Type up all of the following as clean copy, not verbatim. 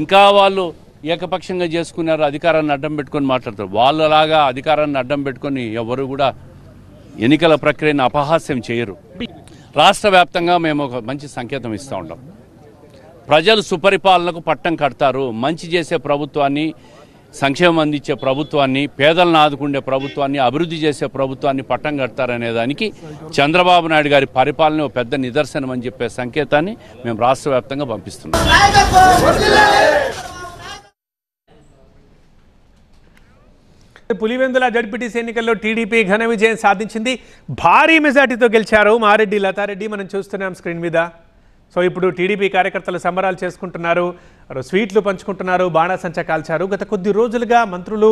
ఇంకా వాళ్ళు ఏకపక్షంగా చేసుకున్నారు, అధికారాన్ని అడ్డం పెట్టుకొని మాట్లాడతారు. వాళ్ళలాగా అధికారాన్ని అడ్డం పెట్టుకొని ఎవరు కూడా ఎన్నికల ప్రక్రియను అపహాస్యం చేయరు. రాష్ట్ర వ్యాప్తంగా మేము ఒక మంచి సంకేతం ఇస్తూ ఉంటాం. ప్రజలు సుపరిపాలనకు పట్టం కడతారు. మంచి చేసే ప్రభుత్వాన్ని, సంక్షేమం అందించే ప్రభుత్వాన్ని, పేదలను ఆదుకునే ప్రభుత్వాన్ని, అభివృద్ధి చేసే ప్రభుత్వాన్ని పట్టం కడతారనే దానికి చంద్రబాబు నాయుడు గారి పరిపాలన పెద్ద నిదర్శనం అని చెప్పే సంకేతాన్ని మేము రాష్ట్ర వ్యాప్తంగా పంపిస్తున్నాం. పులివెందుల జడ్పీటీసీ ఎన్నికల్లో టీడీపీ ఘన విజయం సాధించింది. భారీ మెజార్టీతో గెలిచారు మారెడ్డి లతారెడ్డి. మనం చూస్తున్నాం స్క్రీన్ మీద. సో ఇప్పుడు టీడీపీ కార్యకర్తలు సంబరాలు చేసుకుంటున్నారు, స్వీట్లు పంచుకుంటున్నారు, బాణాసంచా కాల్చారు. గత కొద్ది రోజులుగా మంత్రులు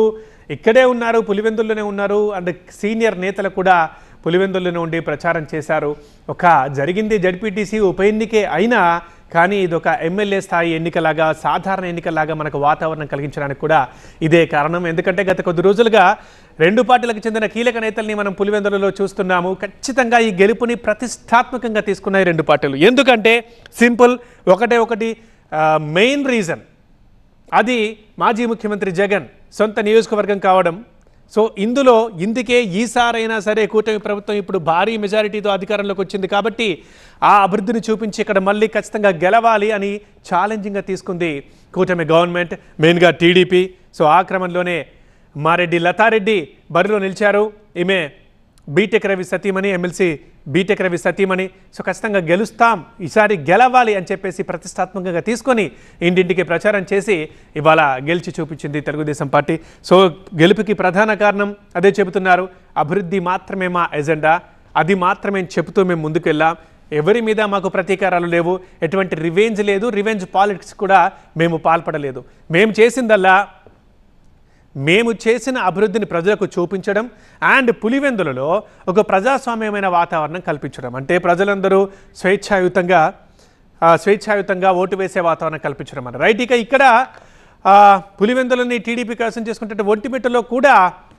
ఇక్కడే ఉన్నారు, పులివెందుల్లోనే ఉన్నారు. అండ్ సీనియర్ నేతలు కూడా పులివెందుల్లోనే ఉండి ప్రచారం చేశారు. జరిగింది జడ్పీటీసీ ఉప ఎన్నికే అయినా కానీ ఇదొక ఎమ్మెల్యే స్థాయి ఎన్నికలాగా, సాధారణ ఎన్నికలాగా మనకు వాతావరణం కలిగించడానికి కూడా ఇదే కారణం. ఎందుకంటే గత కొద్ది రోజులుగా రెండు పార్టీలకు చెందిన కీలక నేతల్ని మనం పులివెందులలో చూస్తున్నాము. ఖచ్చితంగా ఈ గెలుపుని ప్రతిష్టాత్మకంగా తీసుకున్నాయి రెండు పార్టీలు. ఎందుకంటే సింపుల్, ఒకటి మెయిన్ రీజన్ అది మాజీ ముఖ్యమంత్రి జగన్ సొంత నియోజకవర్గం కావడం. సో ఇందుకే ఈసారైనా సరే కూటమి ప్రభుత్వం ఇప్పుడు భారీ మెజారిటీతో అధికారంలోకి వచ్చింది కాబట్టి ఆ అభివృద్ధిని చూపించి ఇక్కడ మళ్ళీ ఖచ్చితంగా గెలవాలి అని ఛాలెంజింగ్గా తీసుకుంది కూటమి గవర్నమెంట్, మెయిన్గా టీడీపీ. సో ఆ క్రమంలోనే మారెడ్డి లతారెడ్డి బరిలో నిలిచారు. ఈమె బీటెక్ రవి సతీమణి, ఎమ్మెల్సీ బీటెక్ రవి సతీమణి. సో ఖచ్చితంగా గెలుస్తాం, ఈసారి గెలవాలి అని చెప్పేసి ప్రతిష్టాత్మకంగా తీసుకొని ఇంటింటికి ప్రచారం చేసి ఇవాళ గెలిచి చూపించింది తెలుగుదేశం పార్టీ. సో గెలుపుకి ప్రధాన కారణం అదే చెబుతున్నారు, అభివృద్ధి మాత్రమే మా ఎజెండా, అది మాత్రమే చెబుతూ మేము ముందుకు వెళ్ళాం. ఎవరి మీద మాకు ప్రతీకారాలు లేవు, ఎటువంటి రివెంజ్ లేదు, రివెంజ్ పాలిటిక్స్ కూడా మేము పాల్పడలేదు. మేము చేసిన అభివృద్ధిని ప్రజలకు చూపించడం అండ్ పులివెందులలో ఒక ప్రజాస్వామ్యమైన వాతావరణం కల్పించడం. అంటే ప్రజలందరూ స్వేచ్ఛాయుతంగా ఓటు వేసే వాతావరణం కల్పించడం అన్న రైట్. ఇక ఇక్కడ పులివెందులని టీడీపీ కైవసం చేసుకుంటే ఒంటిమిట్టలో కూడా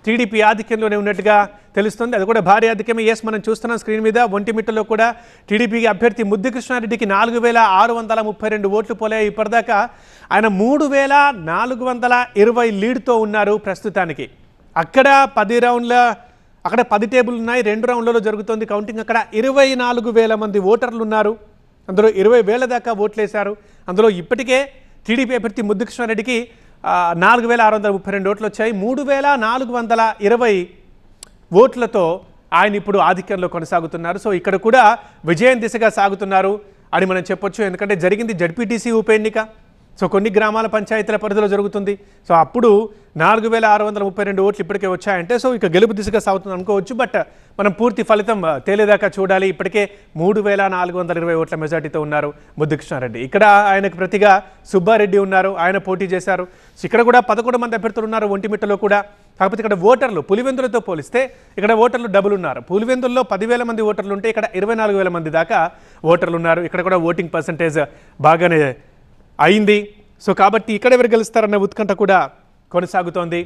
టీడీపీ ఆధిక్యంలోనే ఉన్నట్టుగా తెలుస్తుంది. అది కూడా భారీ ఆధిక్యమే. మనం చూస్తున్నాం స్క్రీన్ మీద. ఒంటిమిట్టలో కూడా టీడీపీకి అభ్యర్థి ముద్దుకృష్ణారెడ్డికి 4632 ఓట్లు పోలాయి ఇప్పటిదాకా. ఆయన 3420 లీడ్తో ఉన్నారు ప్రస్తుతానికి. అక్కడ 10 టేబుల్ ఉన్నాయి, 2 రౌండ్లలో జరుగుతుంది కౌంటింగ్. అక్కడ 24,000 మంది ఓటర్లు ఉన్నారు, అందులో 20,000 దాకా ఓట్లేశారు. అందులో ఇప్పటికే టీడీపీ అభ్యర్థి ముద్దుకృష్ణారెడ్డికి 4632 ఓట్లు వచ్చాయి. 3420 ఓట్లతో ఆయన ఇప్పుడు ఆధిక్యంలో కొనసాగుతున్నారు. సో ఇక్కడ కూడా విజయం దిశగా సాగుతున్నారు అని మనం చెప్పొచ్చు. ఎందుకంటే జరిగింది జడ్పీటీసీ ఉప ఎన్నిక. సో కొన్ని గ్రామాల పంచాయతీల పరిధిలో జరుగుతుంది. సో అప్పుడు 4632 ఓట్లు ఇప్పటికే వచ్చాయంటే సో ఇక గెలుపు దిశగా సాగుతుంది అనుకోవచ్చు. బట్ మనం పూర్తి ఫలితం తేలేదాకా చూడాలి. ఇప్పటికే 3420 ఓట్ల మెజార్టీతో ఉన్నారు ముద్దుకృష్ణారెడ్డి. ఇక్కడ ఆయనకు ప్రతిగా సుబ్బారెడ్డి ఉన్నారు, ఆయన పోటీ చేశారు. సో ఇక్కడ కూడా 11 మంది అభ్యర్థులు ఉన్నారు ఒంటిమిట్టలో కూడా. కాకపోతే ఇక్కడ ఓటర్లు పులివెందులతో పోలిస్తే ఇక్కడ ఓటర్లు డబుల్ ఉన్నారు. పులివెందుల్లో 10,000 మంది ఓటర్లు ఉంటే ఇక్కడ 24,000 మంది దాకా ఓటర్లు ఉన్నారు. ఇక్కడ కూడా ఓటింగ్ పర్సంటేజ్ బాగానే అయింది. సో కాబట్టి ఇక్కడ ఎవరు గెలుస్తారన్న ఉత్కంఠ కూడా కొనసాగుతోంది.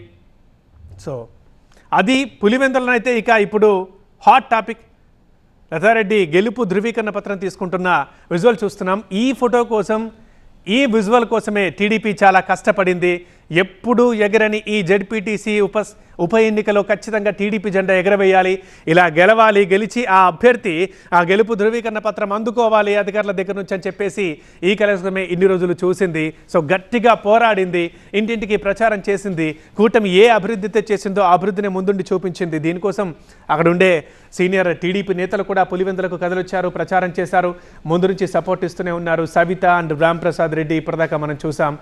సో అది పులివెందులనైతే ఇక ఇప్పుడు హాట్ టాపిక్. లతారెడ్డి గెలుపు ధృవీకరణ పత్రం తీసుకుంటున్న విజువల్ చూస్తున్నాం. ఈ ఫోటో కోసం, ఈ విజువల్ కోసమే టీడీపీ చాలా కష్టపడింది. ఎప్పుడు ఎగరని ఈ జడ్పీటీసీ ఉప ఎన్నికలో ఖచ్చితంగా టీడీపీ జెండా ఎగరవేయాలి, ఇలా గెలవాలి, గెలిచి ఆ అభ్యర్థి ఆ గెలుపు ధృవీకరణ పత్రం అందుకోవాలి అధికారుల దగ్గర నుంచి అని చెప్పేసి ఈ కలసమే ఇన్ని రోజులు చూసింది. సో గట్టిగా పోరాడింది, ఇంటింటికి ప్రచారం చేసింది. కూటమి ఏ అభివృద్ధితో చేసిందో ఆ అభివృద్ధిని ముందుండి చూపించింది. దీనికోసం అక్కడ ఉండే సీనియర్ టీడీపీ నేతలు కూడా పులివెందులకు కదలొచ్చారు, ప్రచారం చేశారు, ముందు నుంచి సపోర్ట్ ఇస్తూనే ఉన్నారు. సవిత అండ్ రాంప్రసాద్ రెడ్డి ఇప్పటిదాకా మనం చూసాం.